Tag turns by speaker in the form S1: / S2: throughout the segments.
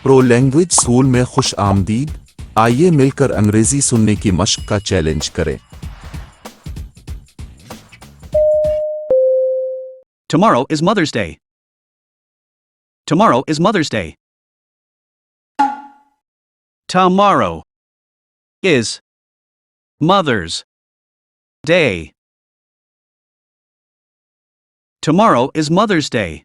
S1: پرو language school میں خوش آمدید۔ آئیے مل کر انگریزی سننے کی مشق کا چیلنج کریں۔
S2: Tomorrow is Mother's Day. Tomorrow is Mother's Day. Tomorrow is Mother's Day. Tomorrow is Mother's Day.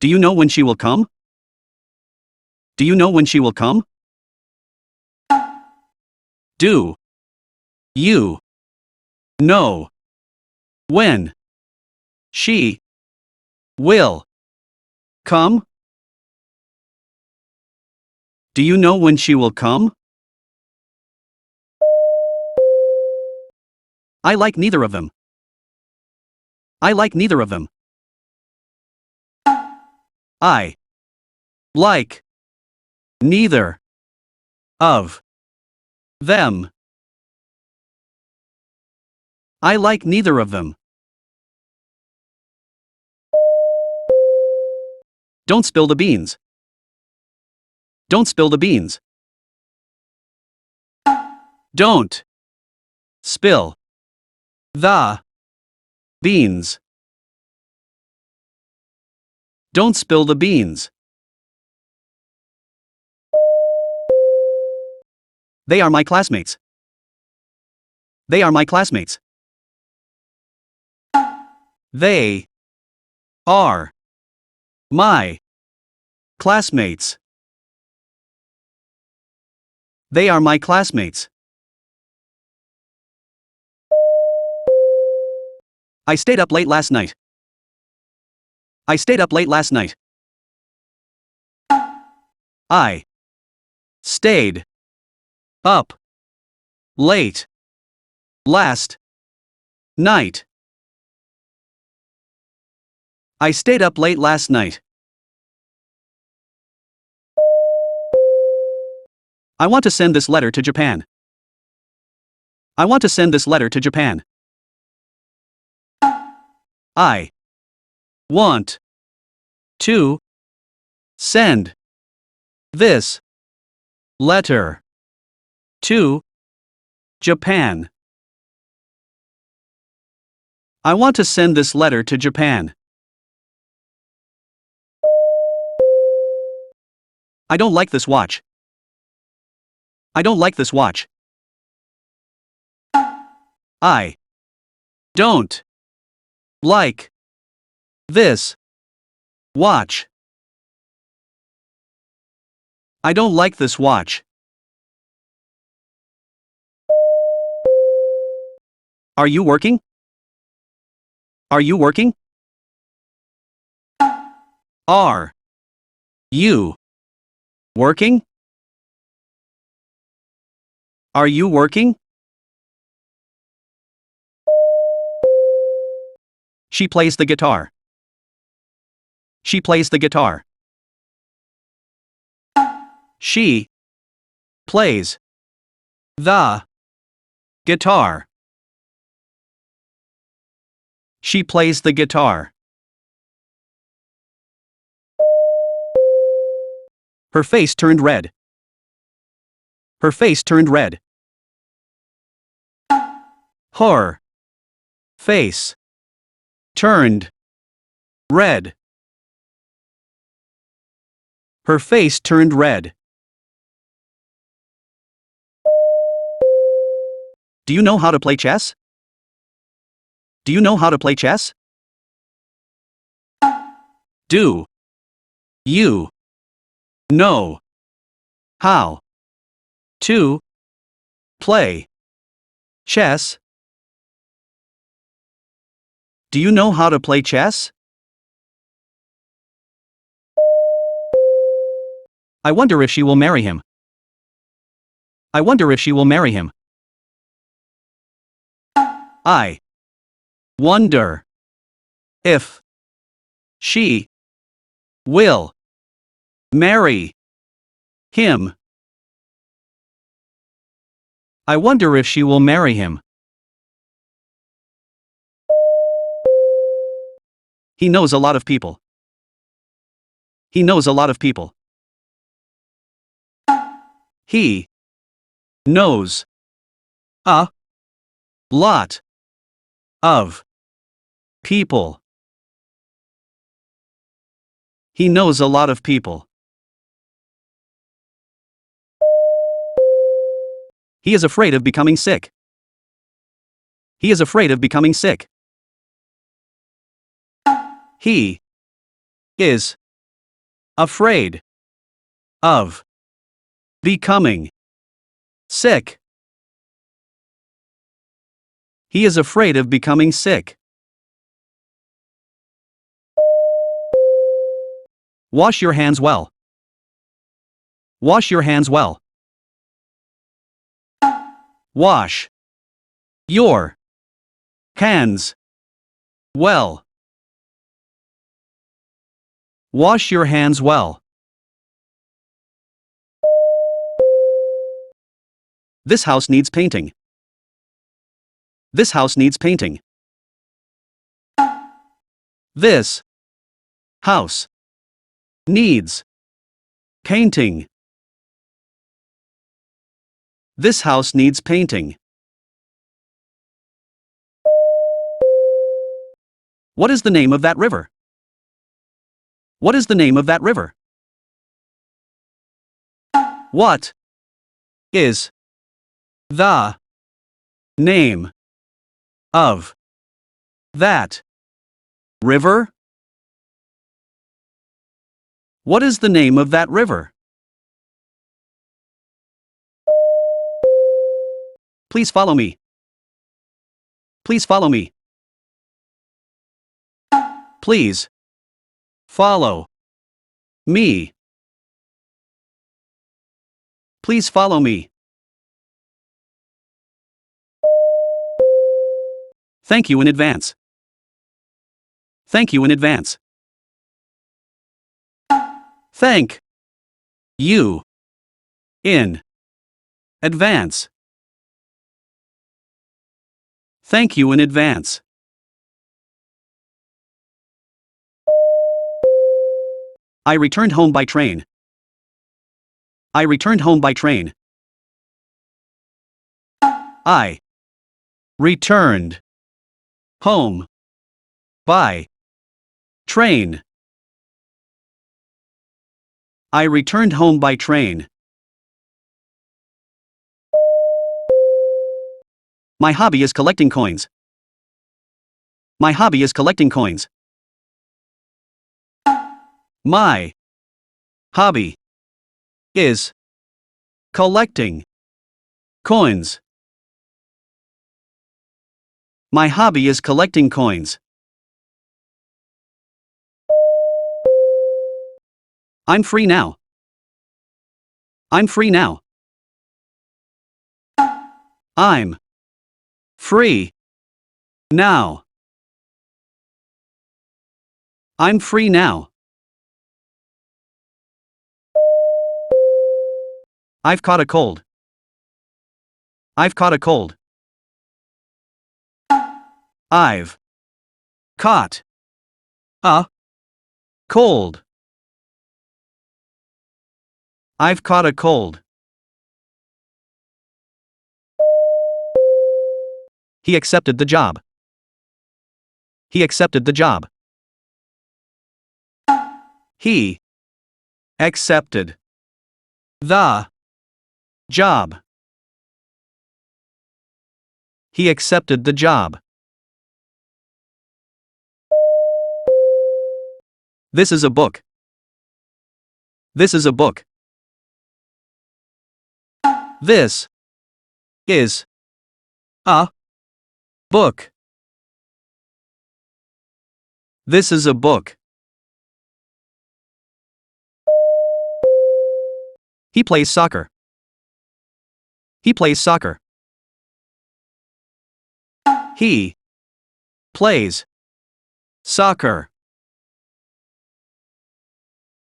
S2: Do you know when she will come? Do you know when she will come? Do you know when she will come? Do you know when she will come? I like neither of them. I like neither of them. I like neither of them. I like neither of them. Don't spill the beans. Don't spill the beans. Don't spill the beans. Don't spill the beans. They are my classmates. They are my classmates. They are my classmates. They are my classmates. I stayed up late last night. I stayed up late last night. I stayed up late last night. I stayed up late last night. I want to send this letter to Japan. I want to send this letter to Japan. I want to send this letter to Japan. I want to send this letter to Japan. I don't like this watch. I don't like this watch. I don't like this watch. I don't like this watch. Are you working? Are you working? Are you working? Are you working? She plays the guitar. She plays the guitar. She plays the guitar. She plays the guitar. Her face turned red. Her face turned red. Her face turned red. Her face turned red. Do you know how to play chess? Do you know how to play chess? Do you know how to play chess? Do you know how to play chess? I wonder if she will marry him. I wonder if she will marry him. I wonder if she will marry him. I wonder if she will marry him. He knows a lot of people. He knows a lot of people. He knows a lot of people. He knows a lot of people. He is afraid of becoming sick. He is afraid of becoming sick. He is afraid of becoming sick. He is afraid of becoming sick. Wash your hands well. Wash your hands well. Wash your hands well. Wash your hands well. This house needs painting. This house needs painting. This house needs painting. This house needs painting. What is the name of that river? What is the name of that river? What is the name of that river? What is the name of that river? Please follow me. Please follow me. Please follow me. Please follow me. Thank you in advance. Thank you in advance. Thank you in advance. Thank you in advance. I returned home by train. I returned home by train. I returned home by train. I returned home by train. My hobby is collecting coins. My hobby is collecting coins. My hobby is collecting coins. My hobby is collecting coins. I'm free now. I'm free now. I'm free now. I'm free now. I've caught a cold. I've caught a cold. I've caught a cold. I've caught a cold. He accepted the job. He accepted the job. He accepted the job. He accepted the job. This is a book. This is a book. This is a book. This is a book. He plays soccer. He plays soccer. He plays soccer.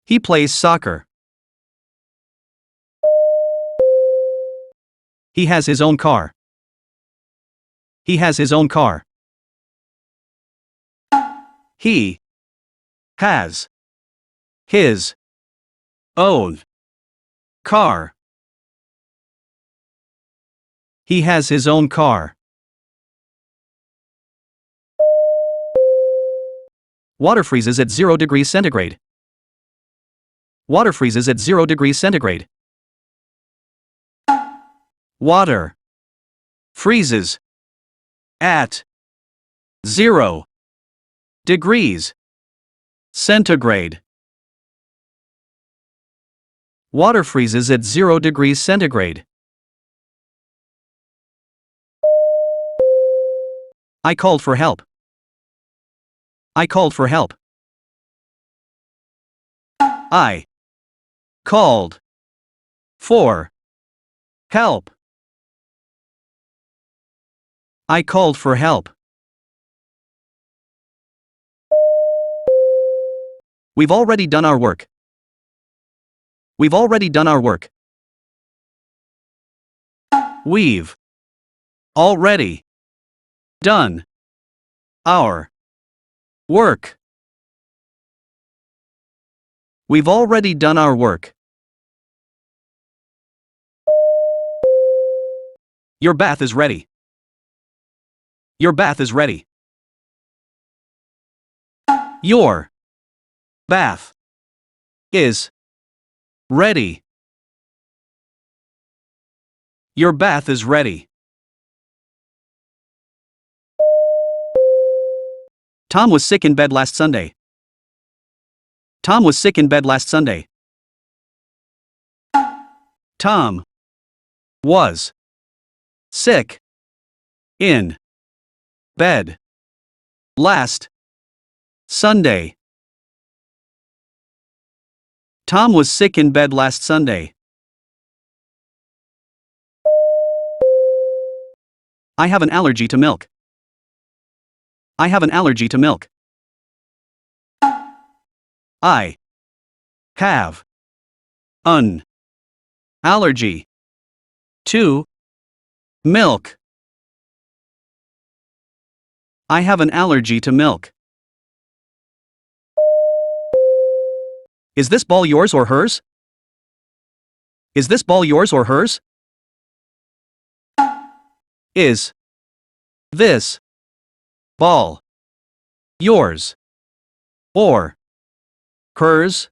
S2: He plays soccer. He has his own car. He has his own car. He has his own car. He has his own car. Water freezes at 0 degrees centigrade. Water freezes at 0 degrees centigrade. Water freezes at 0 degrees centigrade. Water freezes at 0 degrees centigrade. I called for help. I called for help. I called for help. I called for help. We've already done our work. We've already done our work. We've already done our work. We've already done our work. Your bath is ready. Your bath is ready. Your bath is ready. Your bath is ready. Tom was sick in bed last Sunday. Tom was sick in bed last Sunday. Tom was sick in bed last Sunday. Tom was sick in bed last Sunday. I have an allergy to milk. I have an allergy to milk. I have an allergy to milk. I have an allergy to milk. Is this ball yours or hers? Is this ball yours or hers? Is this ball yours or hers?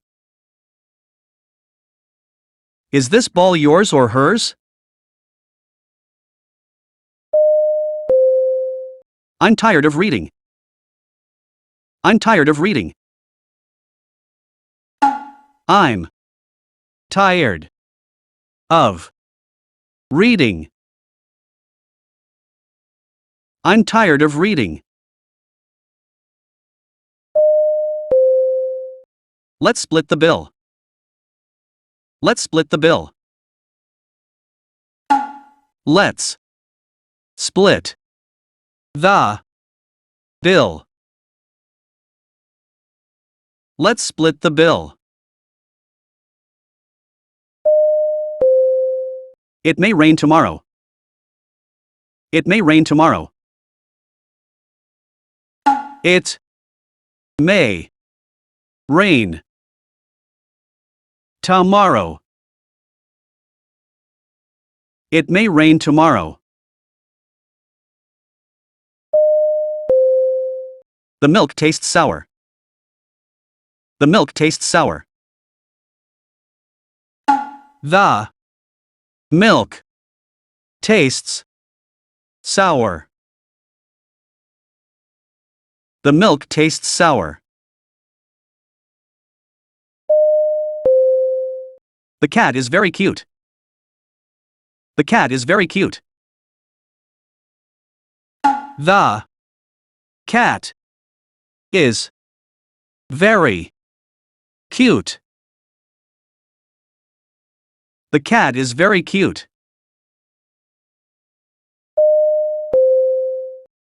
S2: Is this ball yours or hers? I'm tired of reading. I'm tired of reading. I'm tired of reading. I'm tired of reading. Let's split the bill. Let's split the bill. Let's split the bill. Let's split the bill. It may rain tomorrow. It may rain tomorrow. It may rain tomorrow. It may rain tomorrow. The milk tastes sour. The milk tastes sour. The milk tastes sour. The milk tastes sour. The cat is very cute. The cat is very cute. The cat is very cute. The cat is very cute.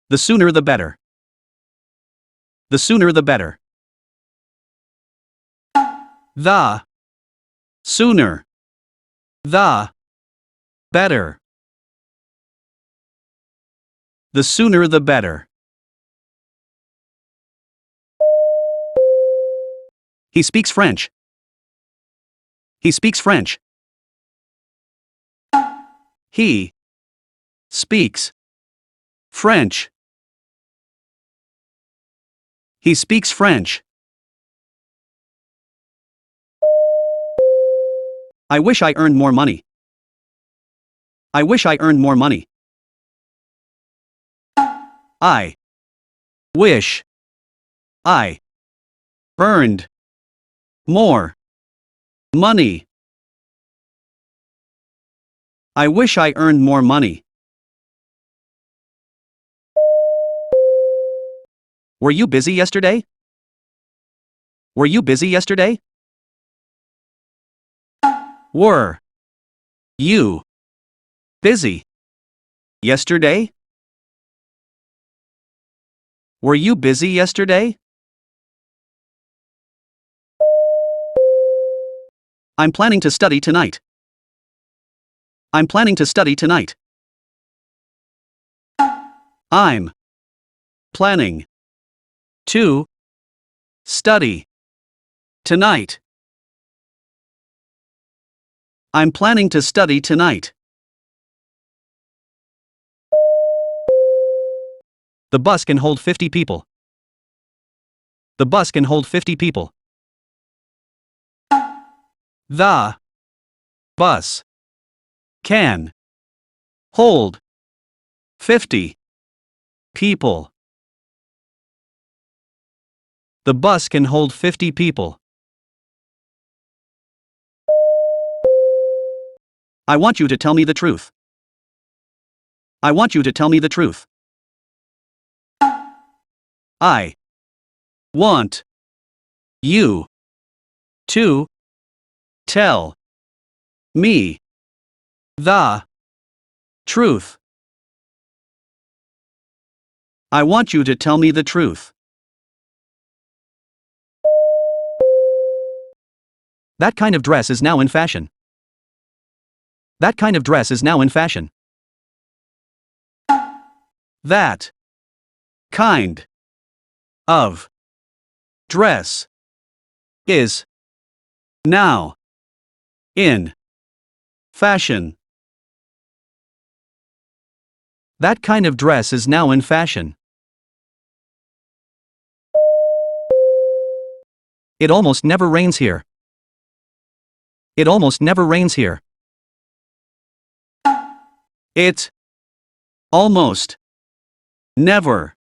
S2: The sooner the better. The sooner the better. The sooner the better. The sooner the better. He speaks French. He speaks French. He speaks French. He speaks French. I wish I earned more money. I wish I earned more money. I wish I earned more money. I wish I earned more money. Were you busy yesterday? Were you busy yesterday? Were you busy yesterday? Were you busy yesterday? I'm planning to study tonight. I'm planning to study tonight. I'm planning to study tonight. I'm planning to study tonight. The bus can hold 50 people. The bus can hold 50 people. The bus can hold 50 people. The bus can hold 50 people. I want you to tell me the truth. I want you to tell me the truth. I want you to tell me the truth. I want you to tell me the truth. That kind of dress is now in fashion. That kind of dress is now in fashion. That kind of dress is now in fashion. That kind of dress is now in fashion. It almost never rains here. It almost never rains here. It almost never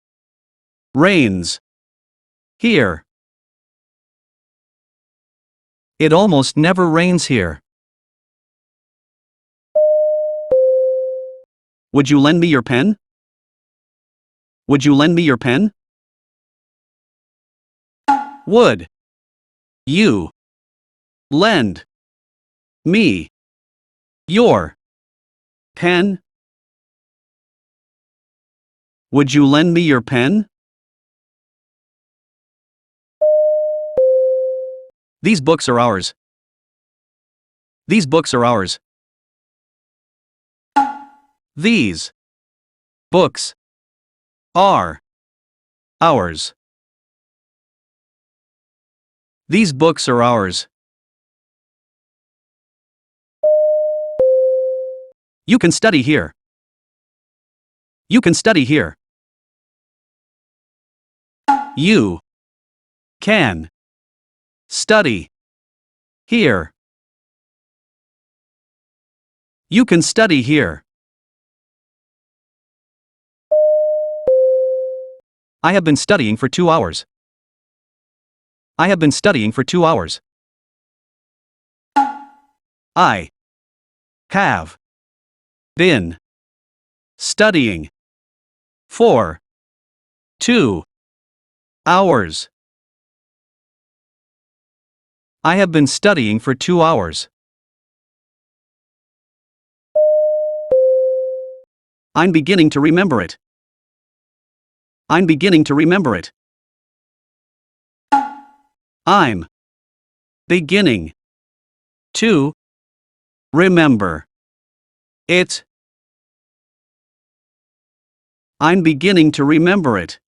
S2: rains here. It almost never rains here. Would you lend me your pen? Would you lend me your pen? Would you lend me your pen? Would you lend me your pen? These books are ours. These books are ours. These books are ours. These books are ours. You can study here. You can study here. You can study here. You can study here. I have been studying for 2 hours. I have been studying for 2 hours. I have been studying for 2 hours. I have been studying for 2 hours. I'm beginning to remember it. I'm beginning to remember it. I'm beginning to remember it. I'm beginning to remember it.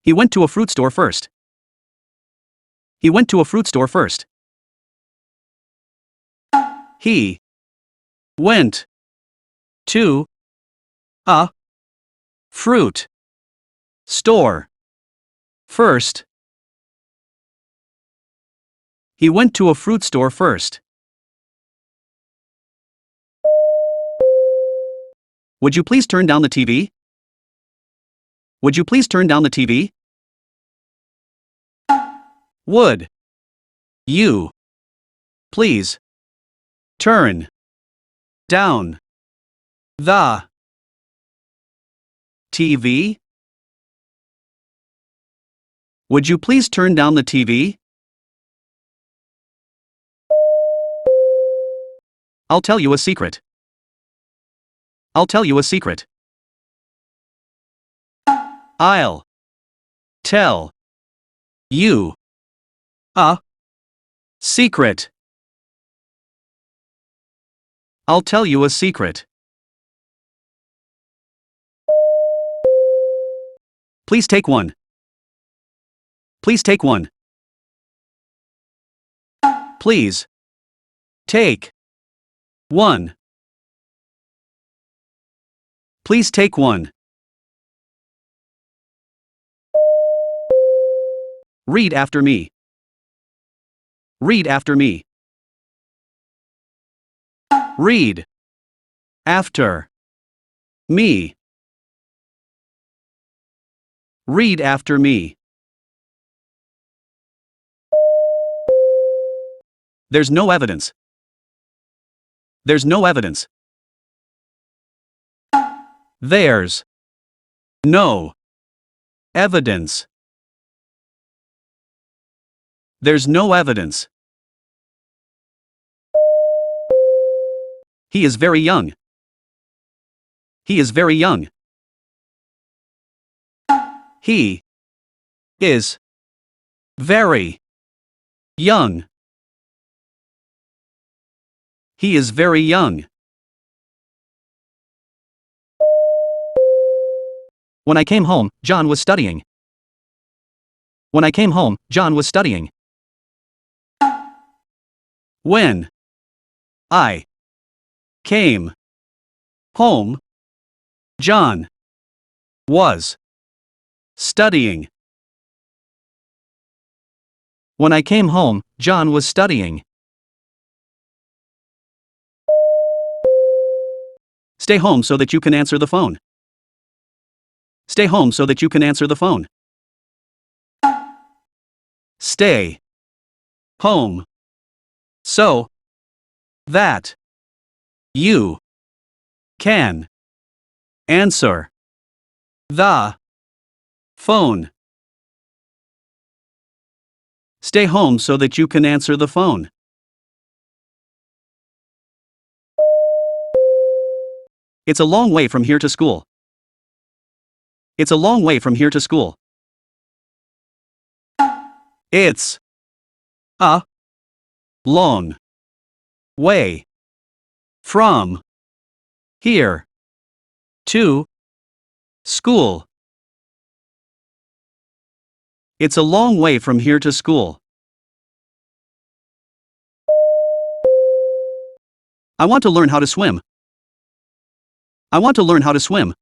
S2: He went to a fruit store first. He went to a fruit store first. He went to a fruit store first. He went to a fruit store first. Would you please turn down the TV? Would you please turn down the TV? Would you please turn down the TV? Would you please turn down the TV? I'll tell you a secret. I'll tell you a secret. I'll tell you a secret. I'll tell you a secret. Please take one. Please take one. Please take one. Please take one. Read after me. Read after me. Read after me. Read after me. There's no evidence. There's no evidence. There's no evidence. There's no evidence. He is very young. He is very young. He is very young. He is very young. When I came home, John was studying. When I came home, John was studying. When I came home, John was studying. When I came home, John was studying. Stay home so that you can answer the phone. Stay home so that you can answer the phone. Stay home so that you can answer the phone. Stay home so that you can answer the phone. It's a long way from here to school. It's a long way from here to school. It's a long way from here to school. It's a long way from here to school. I want to learn how to swim. I want to learn how to swim.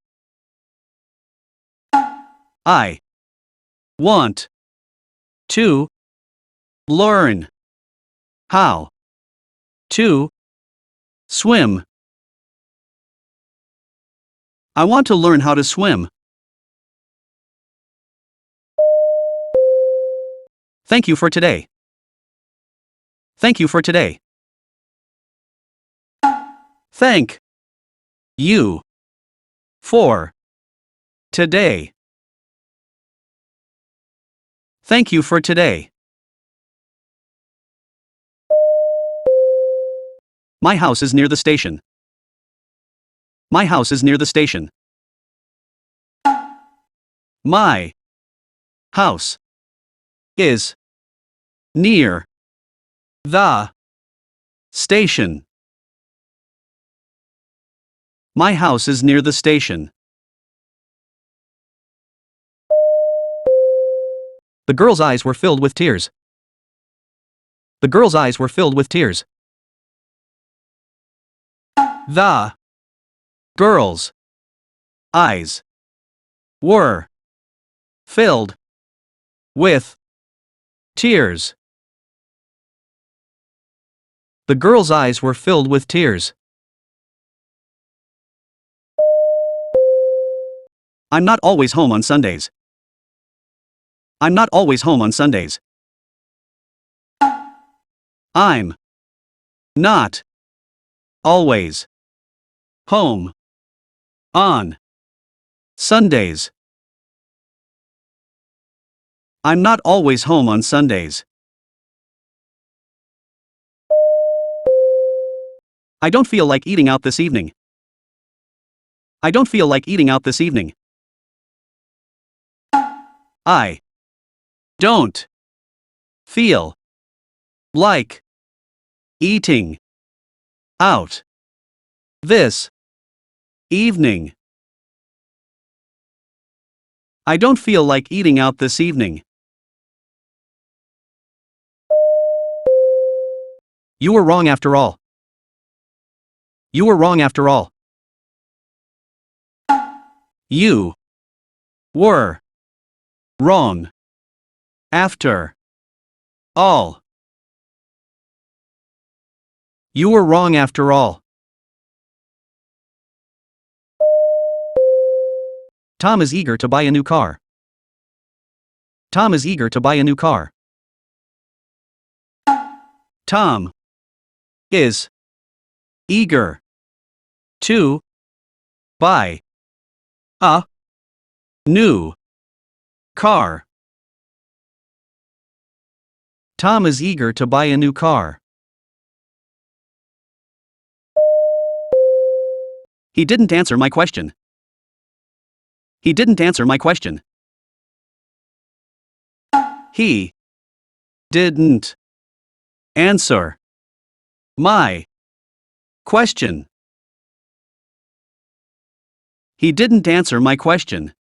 S2: I want to learn how to swim. I want to learn how to swim. Thank you for today. Thank you for today. Thank you for today. Thank you for today. My house is near the station. My house is near the station. My house is near the station. My house is near the station. The girl's eyes were filled with tears. The girl's eyes were filled with tears. The girl's eyes were filled with tears. The girl's eyes were filled with tears. I'm not always home on Sundays. I'm not always home on Sundays. I'm not always home on Sundays. I'm not always home on Sundays. I don't feel like eating out this evening. I don't feel like eating out this evening. I don't feel like eating out this evening. I don't feel like eating out this evening. You were wrong after all. You were wrong after all. You were wrong after all. You were wrong after all. Tom is eager to buy a new car. Tom is eager to buy a new car. Tom is eager to buy a new car. Tom is eager to buy a new car. He didn't answer my question. He didn't answer my question. He didn't answer my question. He didn't answer my question.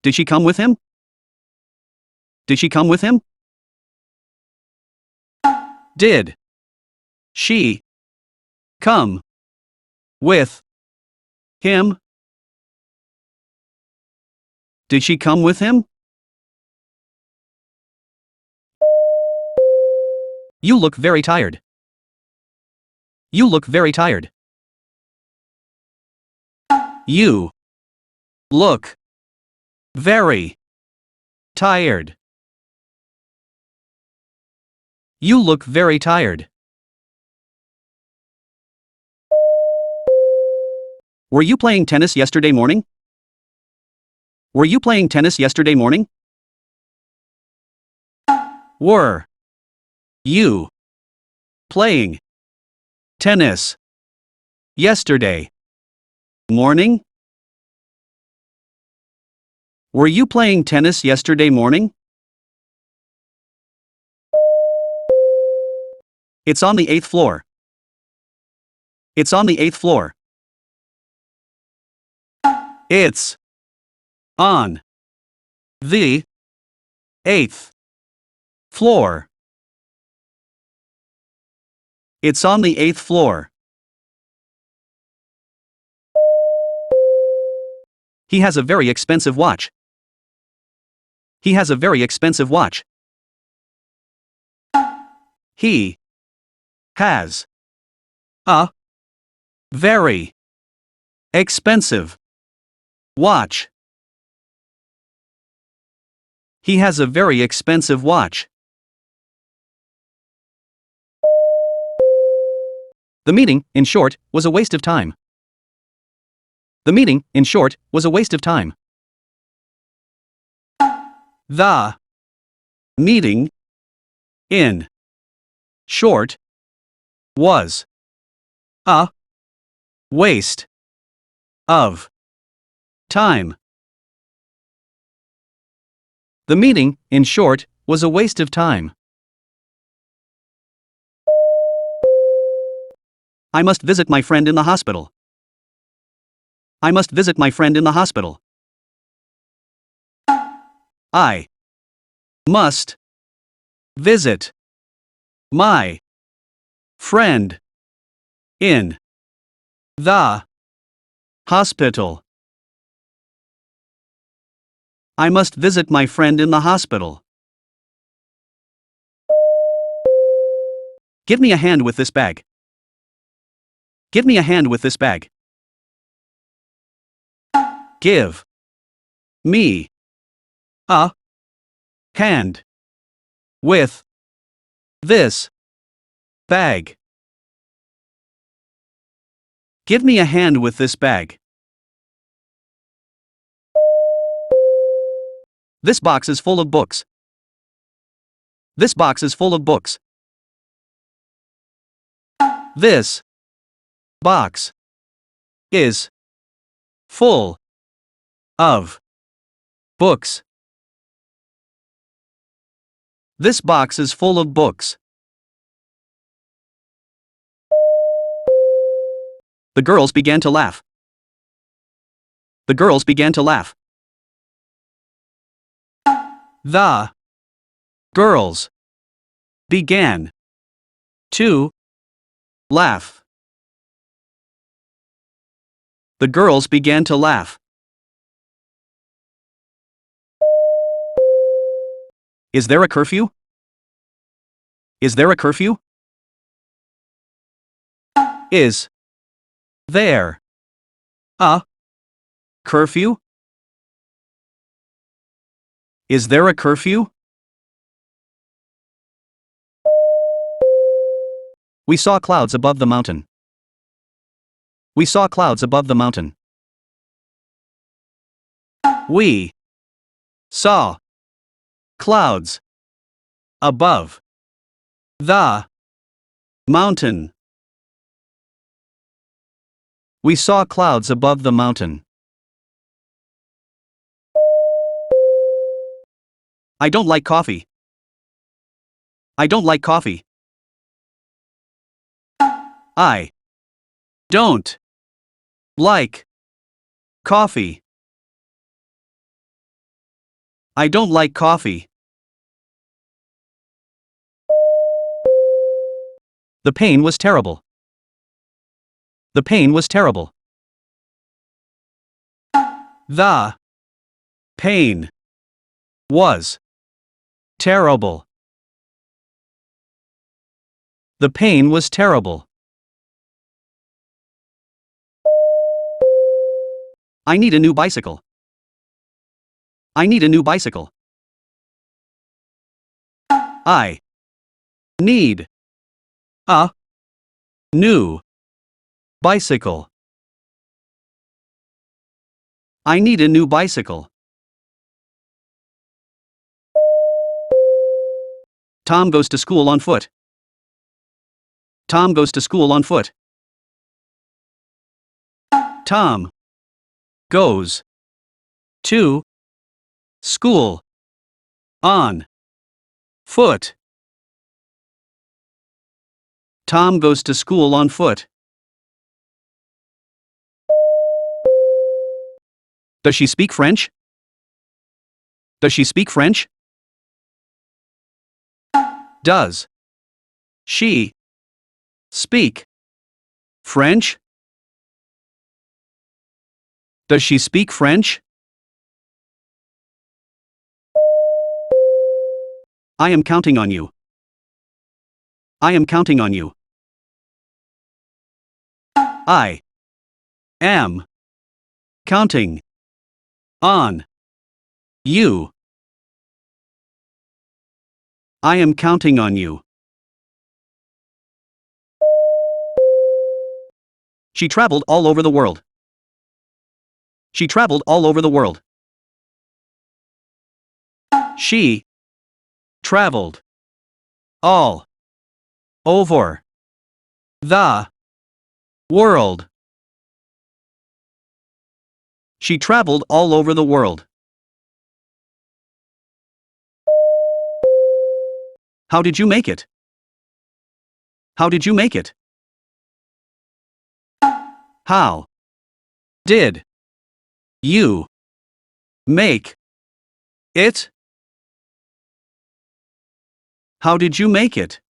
S2: Did she come with him? Did she come with him? Did she come with him? Did she come with him? You look very tired. You look very tired. You look very tired. You look very tired. Were you playing tennis yesterday morning? Were you playing tennis yesterday morning? Were you playing tennis yesterday morning? Were you playing tennis yesterday morning? It's on the 8th floor. It's on the 8th floor. It's on the 8th floor. It's on the 8th floor. He has a very expensive watch. He has a very expensive watch. He has a very expensive watch. He has a very expensive watch. The meeting, in short, was a waste of time. The meeting, in short, was a waste of time. The meeting, in short, was a waste of time. The meeting, in short, was a waste of time. I must visit my friend in the hospital. I must visit my friend in the hospital. I must visit my friend in the hospital. I must visit my friend in the hospital. Give me a hand with this bag. Give me a hand with this bag. Give me a hand with this bag. Give me a hand with this bag. This box is full of books. This box is full of books. This box is full of books. This box is full of books. The girls began to laugh. The girls began to laugh. The girls began to laugh. The girls began to laugh. Is there a curfew? Is there a curfew? Is there a curfew? Is there a curfew? We saw clouds above the mountain. We saw clouds above the mountain. We saw clouds above the mountain. We saw clouds above the mountain. I don't like coffee. I don't like coffee. I don't like coffee. I don't like coffee. The pain was terrible. The pain was terrible. The pain was terrible. The pain was terrible. I need a new bicycle. I need a new bicycle. I need a new bicycle. I need a new bicycle. Tom goes to school on foot. Tom goes to school on foot. Tom goes to school on foot. Tom goes to school on foot. Does she speak French? Does she speak French? Does she speak French? Does she speak French? I am counting on you. I am counting on you. I am counting on you. I am counting on you. She traveled all over the world. She traveled all over the world. She traveled all over the world. She traveled all over the world. How did you make it? How did you make it? How did you make it? How did you make it?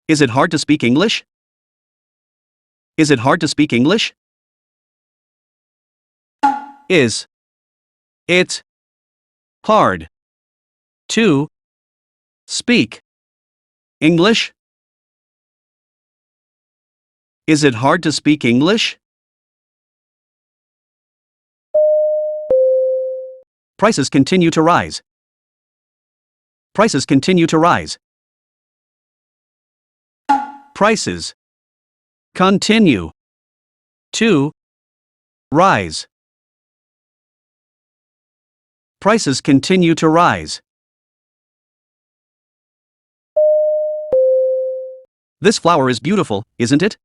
S2: Is it hard to speak English? Is it hard to speak English? Is it hard to speak English? Is it hard to speak English? Prices continue to rise. Prices continue to rise. Prices continue to rise. Prices continue to rise. This flower is beautiful, isn't it?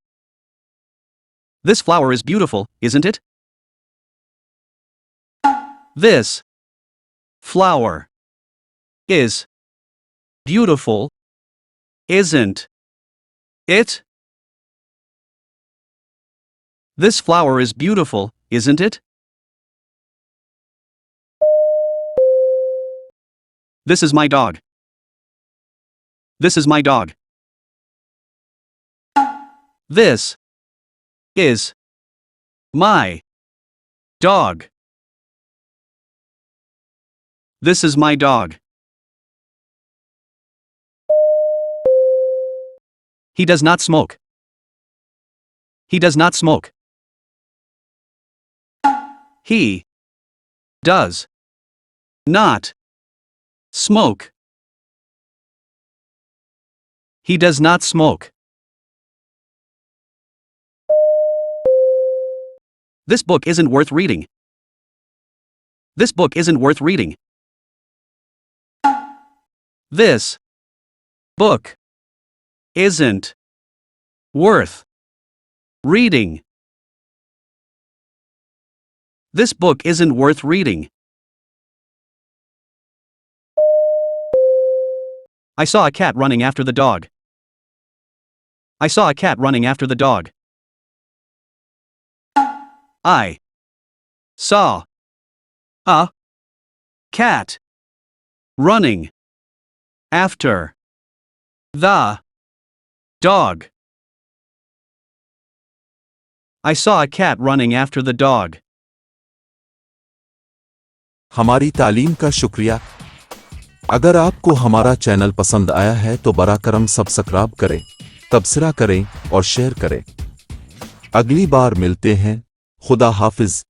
S2: This flower is beautiful, isn't it? This flower is beautiful, isn't it? This flower is beautiful, isn't it? This is my dog. This is my dog. This is my dog. This is my dog. He does not smoke. He does not smoke. He does not smoke. He does not smoke. This book isn't worth reading. This book isn't worth reading. This book isn't worth reading. This book isn't worth reading. I saw a cat running after the dog. I saw a cat running after the dog. I saw a cat running after the dog. I saw a cat running after the dog.
S1: हमारी तालीम का शुक्रिया। अगर आपको हमारा channel पसंद आया है तो बरा करम सब्सक्राइब करें, तबसरा करें और शेयर करें। अगली बार मिलते हैं। खुदा हाफिज।